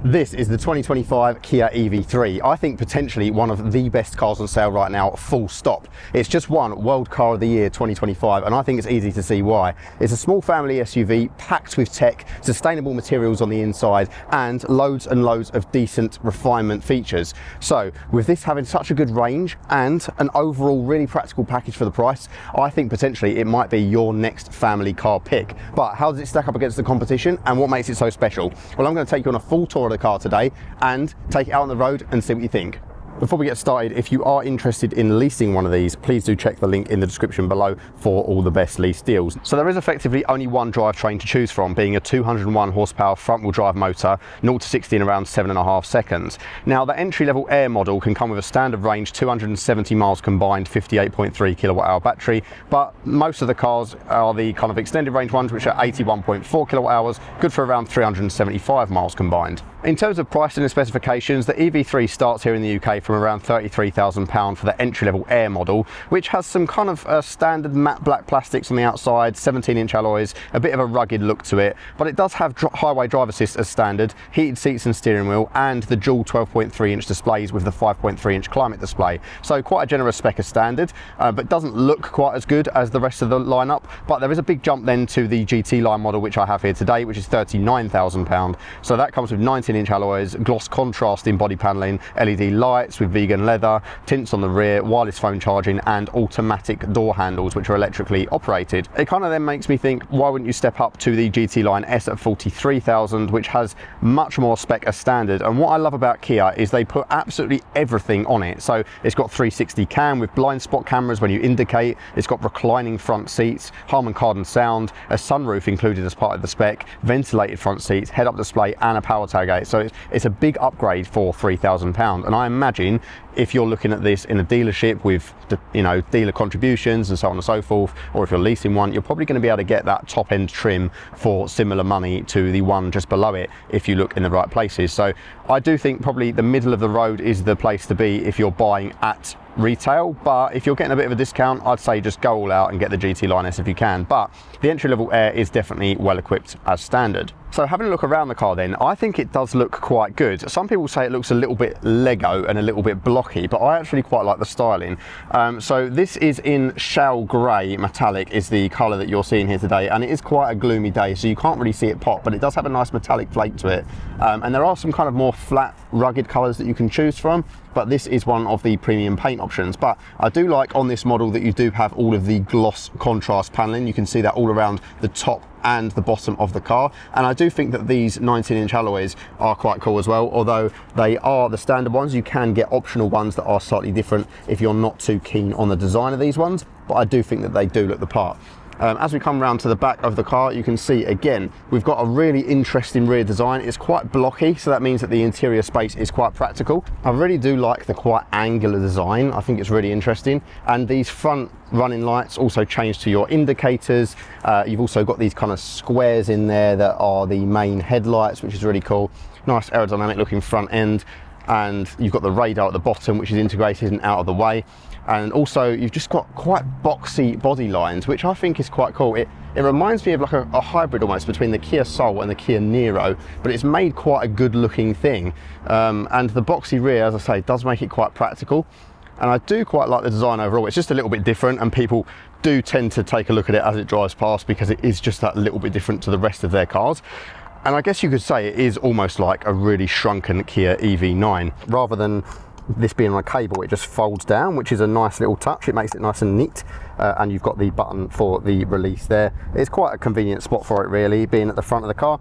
This is the 2025 Kia EV3. I think potentially one of the best cars on sale right now, full stop. It's just won World Car of the Year 2025, and I think it's easy to see why. It's a small family SUV packed with tech, sustainable materials on the inside, and loads of decent refinement features. So with this having such a good range and an overall really practical package for the price, I think potentially it might be your next family car pick. But how does it stack up against the competition, and what makes it so special? Well, I'm going to take you on a full tour of the car today and take it out on the road and see what you think. Before we get started, if you are interested in leasing one of these, please do check the link in the description below for all the best lease deals. So there is effectively only one drivetrain to choose from, being a 201 horsepower front-wheel drive motor, 0 to 60 in around 7.5 seconds. Now, the entry-level Air model can come with a standard range, 270 miles combined, 58.3 kilowatt-hour battery, but most of the cars are the kind of extended range ones, which are 81.4 kilowatt-hours, good for around 375 miles combined. In terms of pricing and specifications, the EV3 starts here in the UK from around £33,000 for the entry-level Air model, which has some kind of standard matte black plastics on the outside, 17-inch alloys, a bit of a rugged look to it, but it does have highway drive assist as standard, heated seats and steering wheel, and the dual 12.3-inch displays with the 5.3-inch climate display. So quite a generous spec as standard, but doesn't look quite as good as the rest of the lineup. But there is a big jump then to the GT line model, which I have here today, which is £39,000. So that comes with 19-inch alloys, gloss contrasting body panelling, LED lights with vegan leather, tints on the rear, wireless phone charging, and automatic door handles which are electrically operated. It kind of then makes me think, why wouldn't you step up to the GT Line S at 43,000, which has much more spec as standard? And what I love about Kia is they put absolutely everything on it. So it's got 360 cam with blind spot cameras when you indicate, it's got reclining front seats, Harman Kardon sound, a sunroof included as part of the spec, ventilated front seats, head-up display, and a power tailgate. So it's a big upgrade for £3,000, and I imagine if you're looking at this in a dealership with, you know, dealer contributions and so on and so forth, or if you're leasing one, you're probably going to be able to get that top end trim for similar money to the one just below it if you look in the right places. So I do think probably the middle of the road is the place to be if you're buying at retail, but if you're getting a bit of a discount, I'd say just go all out and get the GT Line S if you can. But the entry-level Air is definitely well equipped as standard. So having a look around the car then, I think it does look quite good. Some people say it looks a little bit Lego and a little bit blocky, but I actually quite like the styling. So this is in shell grey metallic is the colour that you're seeing here today, and it is quite a gloomy day, so you can't really see it pop, but it does have a nice metallic flake to it. And there are some kind of more flat, rugged colours that you can choose from, but this is one of the premium paint options. But I do like on this model that you do have all of the gloss contrast panelling. You can see that all around the top and the bottom of the car, and I do think that these 19-inch alloys are quite cool as well. Although they are the standard ones, you can get optional ones that are slightly different if you're not too keen on the design of these ones, but I do think that they do look the part. As we come round to the back of the car, you can see again we've got a really interesting rear design. It's quite blocky, so that means that the interior space is quite practical. I really do like the quite angular design. I think it's really interesting, and these front running lights also change to your indicators. You've also got these kind of squares in there that are the main headlights, which is really cool. Nice aerodynamic looking front end, and you've got the radar at the bottom, which is integrated and out of the way. And also you've just got quite boxy body lines, which I think is quite cool. It reminds me of like a hybrid almost between the Kia Soul and the Kia Niro, but it's made quite a good looking thing. And the boxy rear, as I say, does make it quite practical. And I do quite like the design overall. It's just a little bit different, and people do tend to take a look at it as it drives past because it is just that little bit different to the rest of their cars. And I guess you could say it is almost like a really shrunken Kia EV9. Rather than this being on a cable, it just folds down, which is a nice little touch. It makes it nice and neat, and you've got the button for the release there. It's quite a convenient spot for it, really, being at the front of the car.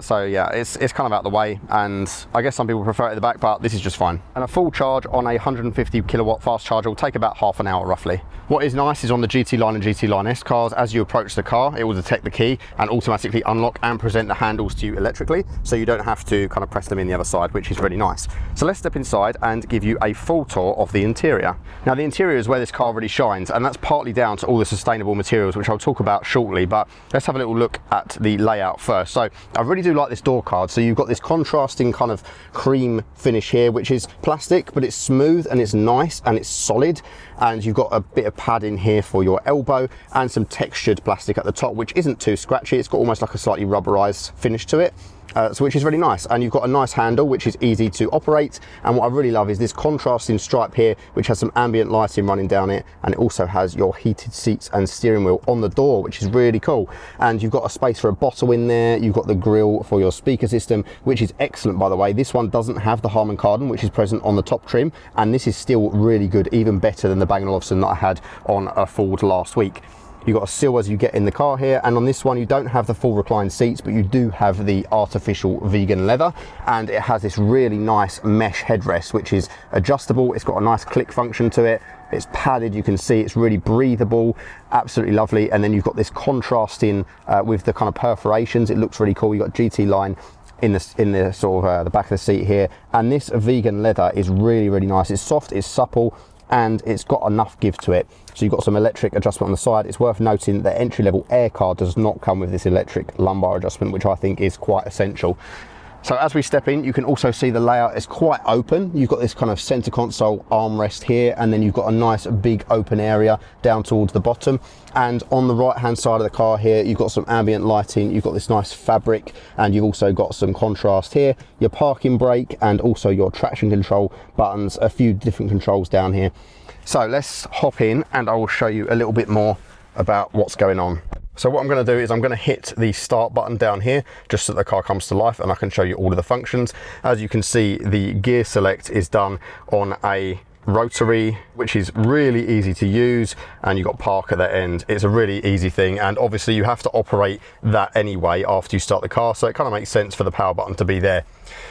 So yeah, it's kind of out the way, and I guess some people prefer it at the back, but this is just fine. And a full charge on a 150 kilowatt fast charger will take about half an hour roughly. What is nice is on the GT Line and GT Line S cars, as you approach the car, it will detect the key and automatically unlock and present the handles to you electrically, so you don't have to kind of press them in the other side, which is really nice. So let's step inside and give you a full tour of the interior. Now the interior is where this car really shines, and that's partly down to all the sustainable materials, which I'll talk about shortly, but let's have a little look at the layout first. So I really do like this door card. So you've got this contrasting kind of cream finish here, which is plastic, but it's smooth and it's nice and it's solid. And you've got a bit of padding here for your elbow and some textured plastic at the top, which isn't too scratchy. It's got almost like a slightly rubberized finish to it. which is really nice. And you've got a nice handle, which is easy to operate. And what I really love is this contrasting stripe here, which has some ambient lighting running down it, and it also has your heated seats and steering wheel on the door, which is really cool. And you've got a space for a bottle in there. You've got the grille for your speaker system, which is excellent, by the way. This one doesn't have the Harman Kardon, which is present on the top trim, and this is still really good, even better than the Bang & Olufsen that I had on a Ford last week. You've got a sill as you get in the car here, and on this one you don't have the full recline seats, but you do have the artificial vegan leather, and it has this really nice mesh headrest which is adjustable. It's got a nice click function to it. It's padded, you can see it's really breathable, absolutely lovely. And then you've got this contrasting with the kind of perforations. It looks really cool. You've got GT line in the sort of the back of the seat here, and this vegan leather is really nice. It's soft, it's supple, and it's got enough give to it. So you've got some electric adjustment on the side. It's worth noting that entry-level air car does not come with this electric lumbar adjustment, which I think is quite essential. So as we step in, you can also see the layout is quite open. You've got this kind of center console armrest here, and then you've got a nice big open area down towards the bottom. And on the right hand side of the car here, you've got some ambient lighting, you've got this nice fabric, and you've also got some contrast here, your parking brake, and also your traction control buttons, a few different controls down here. So let's hop in and I will show you a little bit more about what's going on. So what I'm going to do is I'm going to hit the start button down here just so the car comes to life and I can show you all of the functions. As you can see, the gear select is done on a rotary, which is really easy to use, and you've got park at the end. It's a really easy thing, and obviously you have to operate that anyway after you start the car, so it kind of makes sense for the power button to be there.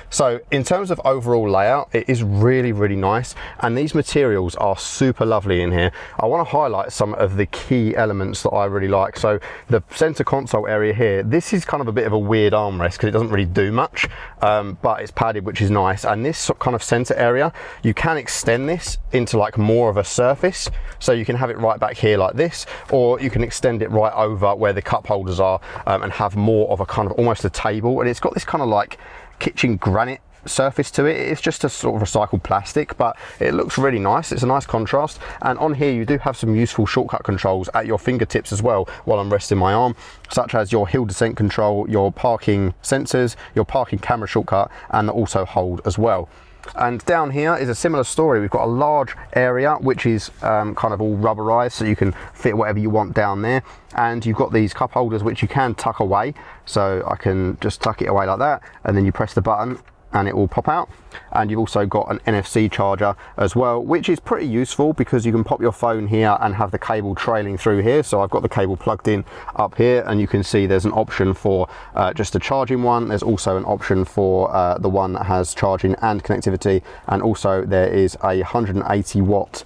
So in terms of overall layout, it is really nice, and these materials are super lovely in here. I want to highlight some of the key elements that I really like. So the center console area here, this is kind of a bit of a weird armrest because it doesn't really do much, but it's padded, which is nice. And this kind of center area, you can extend this into like more of a surface, so you can have it right back here like this, or you can extend it right over where the cup holders are, and have more of a kind of almost a table. And it's got this kind of like kitchen granite surface to it. It's just a sort of recycled plastic, but it looks really nice. It's a nice contrast. And on here you do have some useful shortcut controls at your fingertips as well while I'm resting my arm, such as your hill descent control, your parking sensors, your parking camera shortcut, and the auto hold as well. And down here is a similar story. We've got a large area which is kind of all rubberized, so you can fit whatever you want down there. And you've got these cup holders which you can tuck away, so I can just tuck it away like that, and then you press the button and it will pop out. And you've also got an NFC charger as well, which is pretty useful because you can pop your phone here and have the cable trailing through here. So I've got the cable plugged in up here, and you can see there's an option for just a charging one. There's also an option for the one that has charging and connectivity, and also there is a 180 watt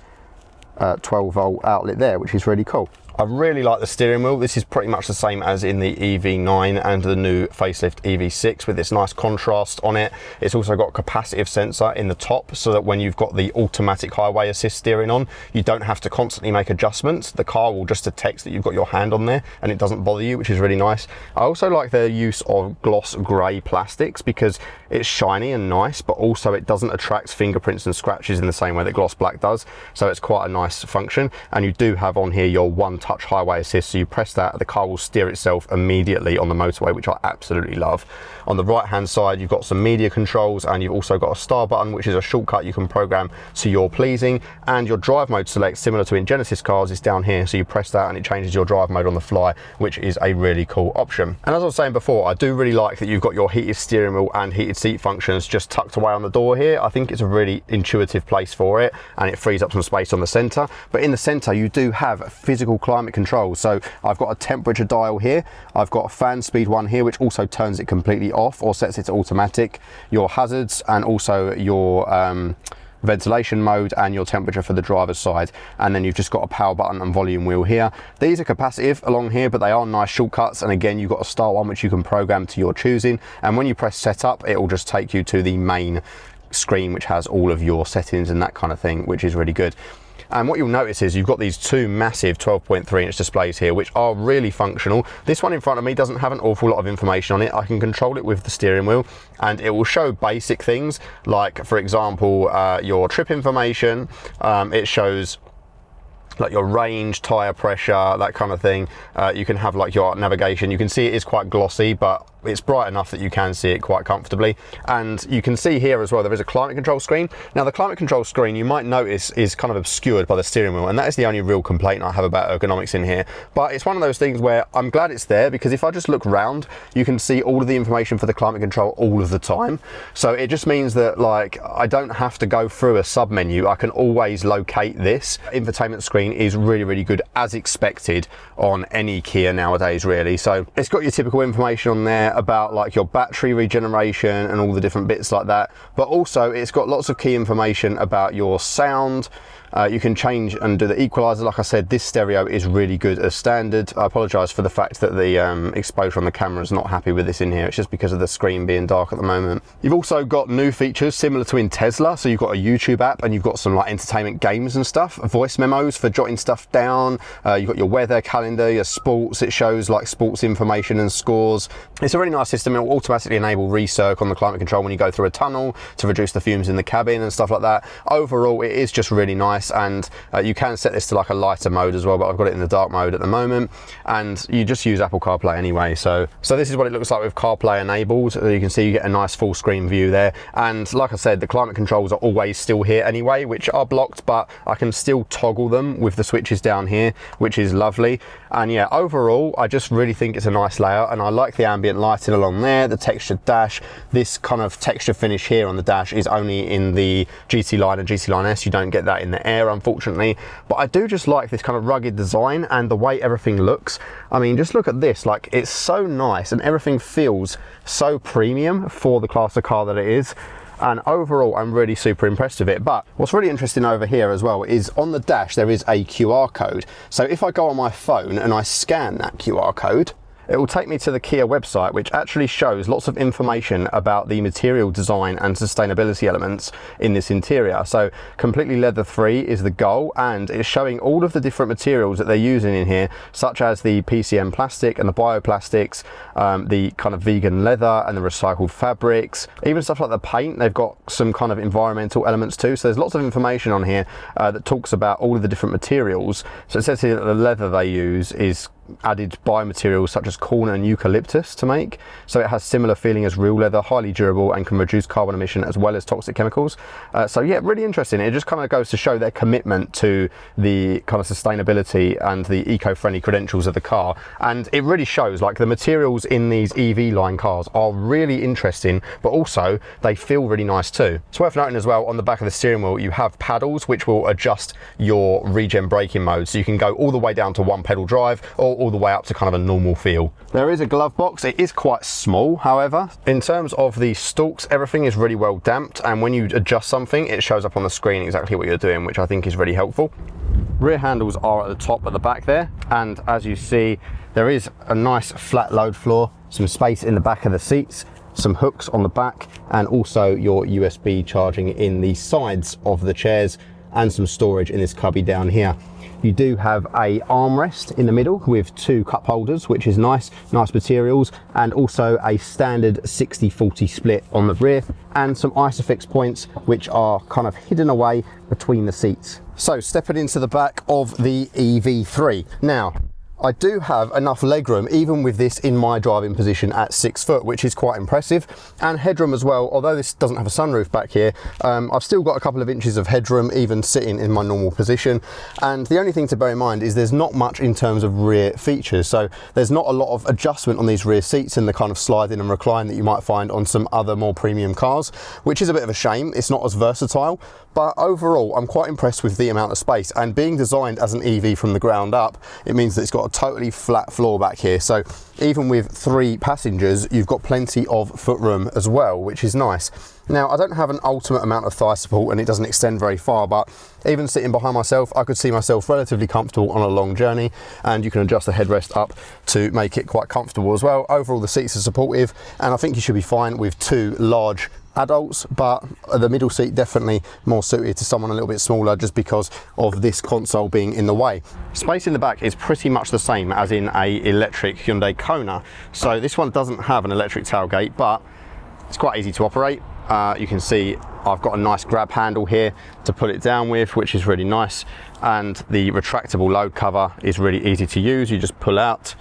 12 volt outlet there, which is really cool. I really like the steering wheel. This is pretty much the same as in the EV9 and the new facelift EV6 with this nice contrast on it. It's also got a capacitive sensor in the top, so that when you've got the automatic highway assist steering on, you don't have to constantly make adjustments. The car will just detect that you've got your hand on there and it doesn't bother you, which is really nice. I also like the use of gloss grey plastics because it's shiny and nice, but also it doesn't attract fingerprints and scratches in the same way that gloss black does. So it's quite a nice function. And you do have on here your one-touch highway assist, so you press that, the car will steer itself immediately on the motorway, which I absolutely love. On the right hand side you've got some media controls, and you've also got a star button, which is a shortcut you can program to your pleasing. And your drive mode select, similar to in Genesis cars, is down here, so you press that and it changes your drive mode on the fly, which is a really cool option. And as I was saying before, I do really like that you've got your heated steering wheel and heated seat functions just tucked away on the door here. I think it's a really intuitive place for it, and it frees up some space on the center. But in the center you do have physical climate control. So I've got a temperature dial here, I've got a fan speed one here, which also turns it completely off or sets it to automatic, your hazards, and also your ventilation mode and your temperature for the driver's side. And then you've just got a power button and volume wheel here. These are capacitive along here, but they are nice shortcuts. And again, you've got a start one which you can program to your choosing, and when you press setup, it will just take you to the main screen which has all of your settings and that kind of thing, which is really good. And what you'll notice is you've got these two massive 12.3 inch displays here, which are really functional. This one in front of me doesn't have an awful lot of information on it. I can control it with the steering wheel, and it will show basic things like, for example, your trip information. It shows like your range, tire pressure, that kind of thing. You can have like your navigation. You can see it is quite glossy, but it's bright enough that you can see it quite comfortably. And you can see here as well, there is a climate control screen. Now the climate control screen, you might notice, is kind of obscured by the steering wheel, and that is the only real complaint I have about ergonomics in here. But it's one of those things where I'm glad it's there, because if I just look round, you can see all of the information for the climate control all of the time. So it just means that, like, I don't have to go through a sub menu. I can always locate this. Infotainment screen is really, really good, as expected on any Kia nowadays, really. So it's got your typical information on there about like your battery regeneration and all the different bits like that, but also it's got lots of key information about your sound. You can change and do the equalizer. Like I said, this stereo is really good as standard. I apologise for the fact that the exposure on the camera is not happy with this in here. It's just because of the screen being dark at the moment. You've also got new features similar to in Tesla. So you've got a YouTube app, and you've got some like entertainment games and stuff, voice memos for jotting stuff down. You've got your weather calendar, your sports. It shows like sports information and scores. It's a really nice system. It will automatically enable recirc on the climate control when you go through a tunnel to reduce the fumes in the cabin and stuff like that. Overall, it is just really nice. And you can set this to like a lighter mode as well, but I've got it in the dark mode at the moment, and you just use Apple CarPlay anyway. So this is what it looks like with CarPlay enabled. You can see you get a nice full screen view there, and like I said, the climate controls are always still here anyway, which are blocked, but I can still toggle them with the switches down here, which is lovely. And yeah, overall I just really think it's a nice layout, and I like the ambient lighting along there, the textured dash. This kind of texture finish here on the dash is only in the GT Line and GT Line S. You don't get that in the Air, unfortunately, but I do just like this kind of rugged design and the way everything looks. I mean, just look at this, like, it's so nice and everything feels so premium for the class of car that it is. And overall, I'm really super impressed with it. But what's really interesting over here as well is on the dash there is a QR code. So if I go on my phone and I scan that QR code, it will take me to the Kia website, which actually shows lots of information about the material design and sustainability elements in this interior. So completely leather free is the goal, and it's showing all of the different materials that they're using in here, such as the PCM plastic and the bioplastics, the kind of vegan leather and the recycled fabrics, even stuff like the paint. They've got some kind of environmental elements too. So there's lots of information on here that talks about all of the different materials. So it says here that the leather they use is added biomaterials such as corn and eucalyptus to make, so it has similar feeling as real leather, highly durable, and can reduce carbon emission as well as toxic chemicals. So yeah, really interesting. It just kind of goes to show their commitment to the kind of sustainability and the eco-friendly credentials of the car, and it really shows. Like, the materials in these EV line cars are really interesting, but also they feel really nice too. It's worth noting as well, on the back of the steering wheel you have paddles which will adjust your regen braking mode, so you can go all the way down to one pedal drive or all the way up to kind of a normal feel. There is a glove box. It is quite small, however. In terms of the stalks, everything is really well damped, and when you adjust something it shows up on the screen exactly what you're doing, which I think is really helpful. Rear handles are at the top at the back there, and as you see there is a nice flat load floor, some space in the back of the seats, some hooks on the back, and also your USB charging in the sides of the chairs, and some storage in this cubby down here. You do have a armrest in the middle with two cup holders, which is nice materials, and also a standard 60-40 split on the rear, and some ISOFIX points which are kind of hidden away between the seats. So stepping into the back of the EV3. Now, I do have enough legroom even with this in my driving position at 6 foot, which is quite impressive, and headroom as well. Although this doesn't have a sunroof back here, I've still got a couple of inches of headroom even sitting in my normal position. And the only thing to bear in mind is there's not much in terms of rear features, so there's not a lot of adjustment on these rear seats and the kind of slide in and recline that you might find on some other more premium cars, which is a bit of a shame. It's not as versatile, but overall I'm quite impressed with the amount of space, and being designed as an EV from the ground up, it means that it's got a totally flat floor back here, so even with 3 passengers you've got plenty of footroom as well, which is nice. Now, I don't have an ultimate amount of thigh support and it doesn't extend very far, but even sitting behind myself I could see myself relatively comfortable on a long journey, and you can adjust the headrest up to make it quite comfortable as well. Overall the seats are supportive, and I think you should be fine with 2 large adults, but the middle seat definitely more suited to someone a little bit smaller just because of this console being in the way. Space in the back is pretty much the same as in a electric Hyundai Kona, so this one doesn't have an electric tailgate, but it's quite easy to operate. You can see I've got a nice grab handle here to put it down with, which is really nice, and the retractable load cover is really easy to use. You just pull out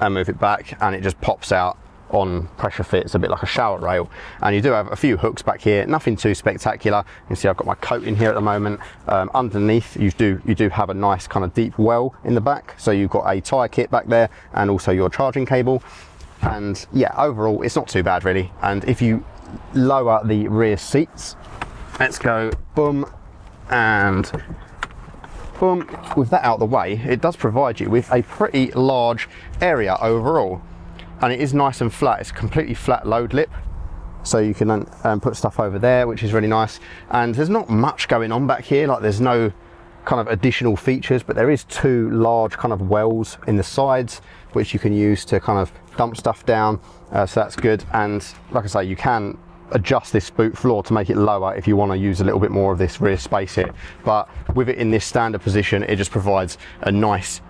and move it back and it just pops out on pressure fits, a bit like a shower rail. And you do have a few hooks back here, nothing too spectacular. You can see I've got my coat in here at the moment. Underneath you do have a nice kind of deep well in the back, so you've got a tyre kit back there and also your charging cable. And yeah, overall it's not too bad really. And if you lower the rear seats, let's go boom and boom. With that out of the way, it does provide you with a pretty large area overall, and it is nice and flat. It's a completely flat load lip, so you can put stuff over there, which is really nice. And there's not much going on back here, like there's no kind of additional features, but there is two large kind of wells in the sides which you can use to kind of dump stuff down, so that's good. And like I say, you can adjust this boot floor to make it lower if you want to use a little bit more of this rear space here, but with it in this standard position, it just provides a nice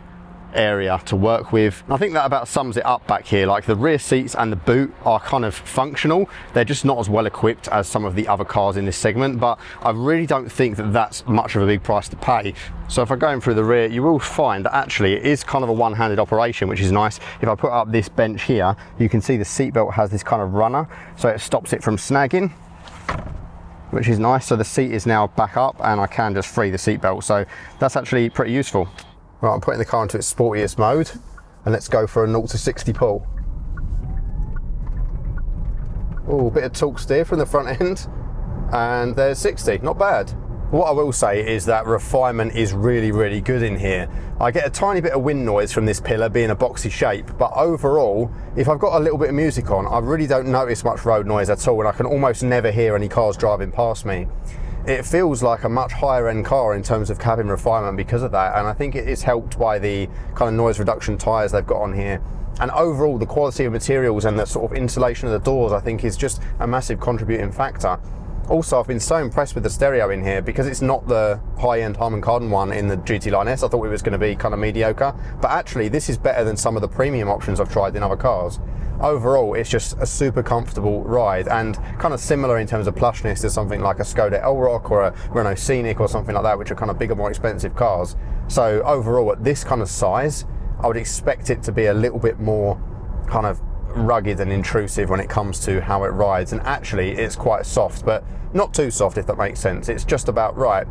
area to work with. I think that about sums it up back here. Like the rear seats and the boot are kind of functional, they're just not as well equipped as some of the other cars in this segment, but I really don't think that that's much of a big price to pay. So if I go in through the rear, you will find that actually it is kind of a one-handed operation, which is nice. If I put up this bench here, you can see the seatbelt has this kind of runner, so it stops it from snagging, which is nice. So the seat is now back up and I can just free the seatbelt, so that's actually pretty useful. Right, I'm putting the car into its sportiest mode, and let's go for a 0 to 60 pull. Oh, a bit of torque steer from the front end, and there's 60, not bad. What I will say is that refinement is really, really good in here. I get a tiny bit of wind noise from this pillar being a boxy shape, but overall, if I've got a little bit of music on, I really don't notice much road noise at all, and I can almost never hear any cars driving past me. It feels like a much higher end car in terms of cabin refinement because of that, and I think it is helped by the kind of noise reduction tyres they've got on here. And overall, the quality of materials and the sort of insulation of the doors, I think, is just a massive contributing factor. Also, I've been so impressed with the stereo in here because it's not the high-end Harman Kardon one in the GT Line S. I thought it was going to be kind of mediocre, but actually this is better than some of the premium options I've tried in other cars. Overall, it's just a super comfortable ride and kind of similar in terms of plushness to something like a Skoda Elroq or a Renault Scenic or something like that, which are kind of bigger, more expensive cars. So overall, at this kind of size, I would expect it to be a little bit more kind of rugged and intrusive when it comes to how it rides, and actually it's quite soft, but not too soft, if that makes sense. It's just about right.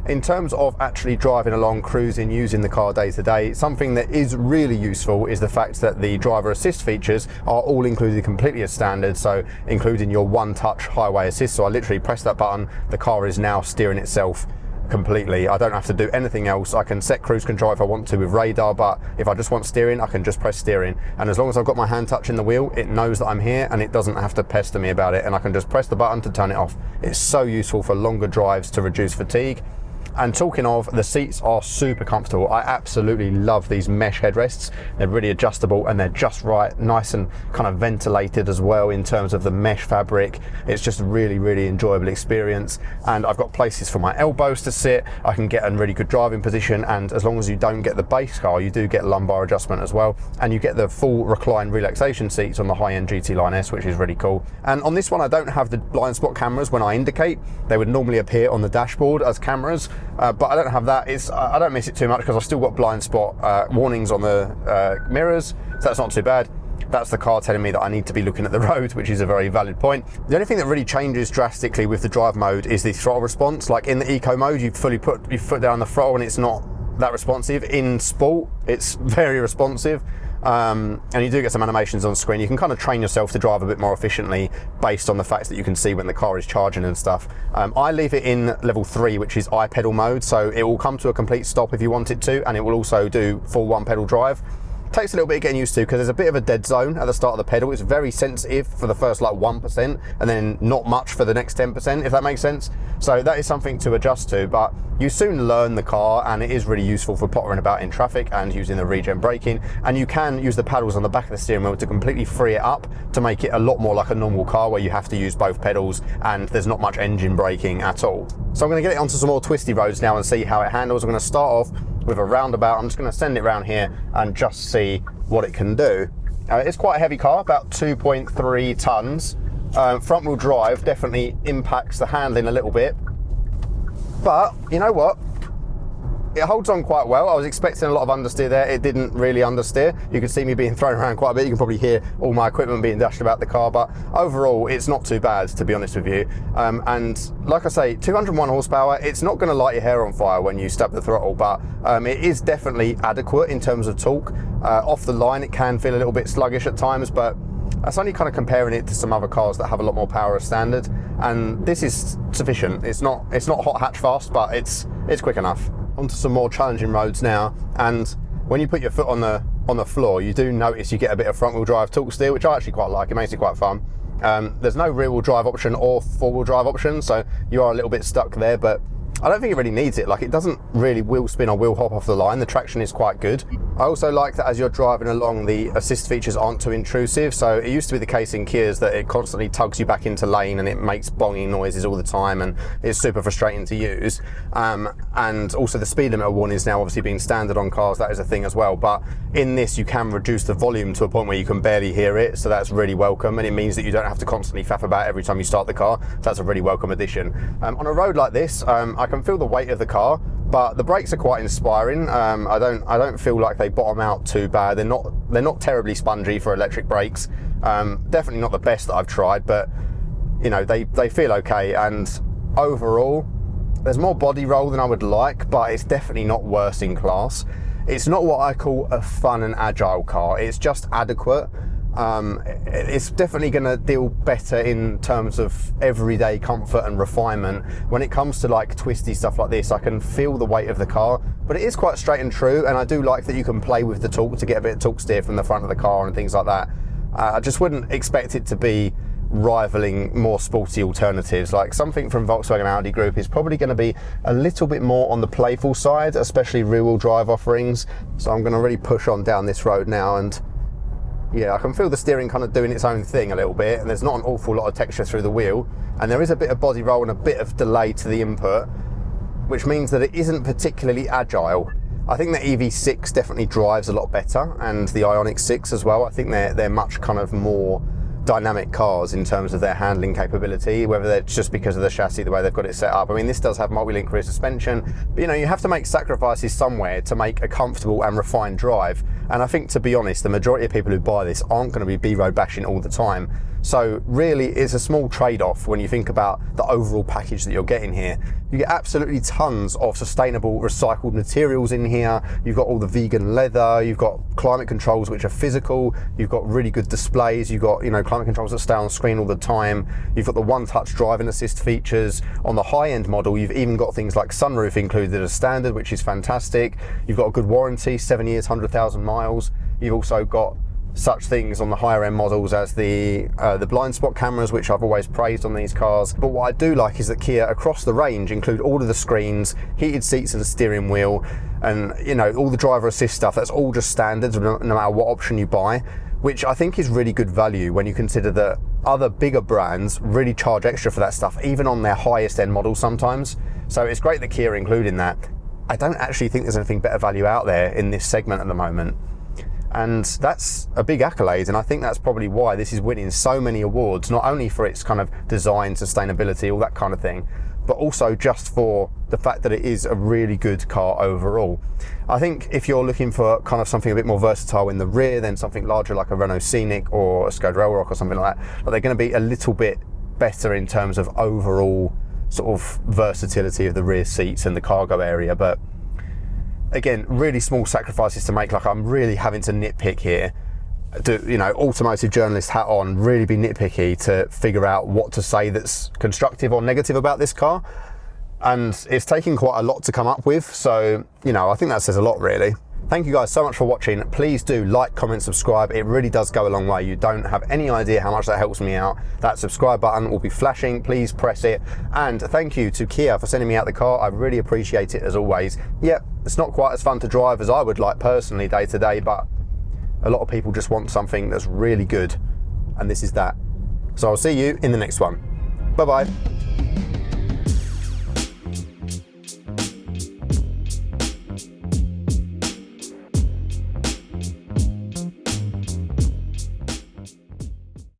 In terms of actually driving along, cruising, using the car day to day, something that is really useful is the fact that the driver assist features are all included completely as standard, so including your one-touch highway assist. So I literally press that button, the car is now steering itself completely. I don't have to do anything else. I can set cruise control if I want to with radar, but if I just want steering, I can just press steering, and as long as I've got my hand touching the wheel, it knows that I'm here and it doesn't have to pester me about it, and I can just press the button to turn it off. It's so useful for longer drives to reduce fatigue. And talking of, the seats are super comfortable. I absolutely love these mesh headrests. They're really adjustable and they're just right, nice and kind of ventilated as well in terms of the mesh fabric. It's just a really, really enjoyable experience. And I've got places for my elbows to sit. I can get in really good driving position, and as long as you don't get the base car, you do get lumbar adjustment as well. And you get the full recline relaxation seats on the high-end GT Line S, which is really cool. And on this one, I don't have the blind spot cameras when I indicate. They would normally appear on the dashboard as cameras. But I don't have that. I don't miss it too much because I've still got blind spot warnings on the mirrors, so that's not too bad. That's the car telling me that I need to be looking at the road, which is a very valid point. The only thing that really changes drastically with the drive mode is the throttle response. Like in the eco mode, you fully put your foot down on the throttle and it's not that responsive. In sport, it's very responsive. And you do get some animations on screen. You can kind of train yourself to drive a bit more efficiently based on the fact that you can see when the car is charging and stuff. I leave it in level 3, which is iPedal mode, so it will come to a complete stop if you want it to, and it will also do full one pedal drive. Takes a little bit of getting used to because there's a bit of a dead zone at the start of the pedal. It's very sensitive for the first like 1% and then not much for the next 10%, if that makes sense. So that is something to adjust to, but you soon learn the car and it is really useful for pottering about in traffic and using the regen braking. And you can use the paddles on the back of the steering wheel to completely free it up to make it a lot more like a normal car where you have to use both pedals and there's not much engine braking at all. So I'm going to get it onto some more twisty roads now and see how it handles. I'm going to start off with a roundabout. I'm just going to send it around here and just see what it can do. It's quite a heavy car, about 2.3 tons. Front wheel drive definitely impacts the handling a little bit, but you know what? it holds on quite well. I was expecting a lot of understeer there. It didn't really understeer. You can see me being thrown around quite a bit. You can probably hear all my equipment being dashed about the car, but overall it's not too bad, to be honest with you. And like I say, 201 horsepower, it's not going to light your hair on fire when you stab the throttle, but it is definitely adequate in terms of torque. Off the line it can feel a little bit sluggish at times, but that's only kind of comparing it to some other cars that have a lot more power as standard, and this is sufficient. It's not hot hatch fast, but it's quick enough. Onto some more challenging roads now, and when you put your foot on the floor, you do notice you get a bit of front wheel drive torque steer, which I actually quite like. It makes it quite fun. There's no rear wheel drive option or four wheel drive option, so you are a little bit stuck there, but I don't think it really needs it. Like, it doesn't really wheel spin or wheel hop off the line. The traction is quite good. I also like that as you're driving along, the assist features aren't too intrusive. So it used to be the case in Kias that it constantly tugs you back into lane and it makes bonging noises all the time, and it's super frustrating to use. And also the speed limiter warning is now obviously being standard on cars. That is a thing as well. But in this, you can reduce the volume to a point where you can barely hear it. So that's really welcome. And it means that you don't have to constantly faff about every time you start the car. So that's a really welcome addition. On a road like this, I can feel the weight of the car, but the brakes are quite inspiring. I don't feel like they bottom out too bad. They're not terribly spongy for electric brakes. Definitely not the best that I've tried, but you know, they feel okay. And overall, there's more body roll than I would like, but it's definitely not worse in class. It's not what I call a fun and agile car. It's just adequate. It's definitely going to deal better in terms of everyday comfort and refinement. When it comes to like twisty stuff like this, I can feel the weight of the car, but it is quite straight and true, and I do like that you can play with the torque to get a bit of torque steer from the front of the car and things like that. I just wouldn't expect it to be rivaling more sporty alternatives. Like something from Volkswagen Audi Group is probably going to be a little bit more on the playful side, especially rear-wheel drive offerings. So I'm going to really push on down this road now, and yeah, I can feel the steering kind of doing its own thing a little bit, and there's not an awful lot of texture through the wheel, and there is a bit of body roll and a bit of delay to the input, which means that it isn't particularly agile. I think the EV6 definitely drives a lot better, and the Ioniq 6 as well. I think they're much kind of more dynamic cars in terms of their handling capability, whether that's just because of the chassis, the way they've got it set up. I mean, this does have multi-link rear suspension, but you know, you have to make sacrifices somewhere to make a comfortable and refined drive. And I think, to be honest, the majority of people who buy this aren't going to be B-road bashing all the time. So really, it's a small trade-off when you think about the overall package that you're getting here. You get absolutely tons of sustainable recycled materials in here. You've got all the vegan leather, you've got climate controls which are physical, you've got really good displays, you've got, you know, climate controls that stay on screen all the time, you've got the one-touch driving assist features. On the high-end model, you've even got things like sunroof included as standard, which is fantastic. You've got a good warranty, 7 years, 100,000 miles. You've also got such things on the higher end models as the blind spot cameras, which I've always praised on these cars. But what I do like is that Kia across the range include all of the screens, heated seats and steering wheel, and you know, all the driver assist stuff. That's all just standards no matter what option you buy, which I think is really good value when you consider that other bigger brands really charge extra for that stuff, even on their highest end models sometimes. So it's great that Kia are including that. I don't actually think there's anything better value out there in this segment at the moment. And that's a big accolade, and I think that's probably why this is winning so many awards, not only for its kind of design, sustainability, all that kind of thing, but also just for the fact that it is a really good car overall. I think if you're looking for kind of something a bit more versatile in the rear, then something larger like a Renault Scenic or a Skoda Elroq or something like that, but they're going to be a little bit better in terms of overall sort of versatility of the rear seats and the cargo area. But again, really small sacrifices to make. Like, I'm really having to nitpick here, you know, automotive journalist hat on, really be nitpicky to figure out what to say that's constructive or negative about this car. And it's taking quite a lot to come up with. So, you know, I think that says a lot, really. Thank you guys so much for watching. Please do like, comment, subscribe. It really does go a long way. You don't have any idea how much that helps me out. That subscribe button will be flashing. Please press it. And thank you to Kia for sending me out the car. I really appreciate it as always. Yep, it's not quite as fun to drive as I would like personally day to day, but a lot of people just want something that's really good. And this is that. So I'll see you in the next one. Bye-bye.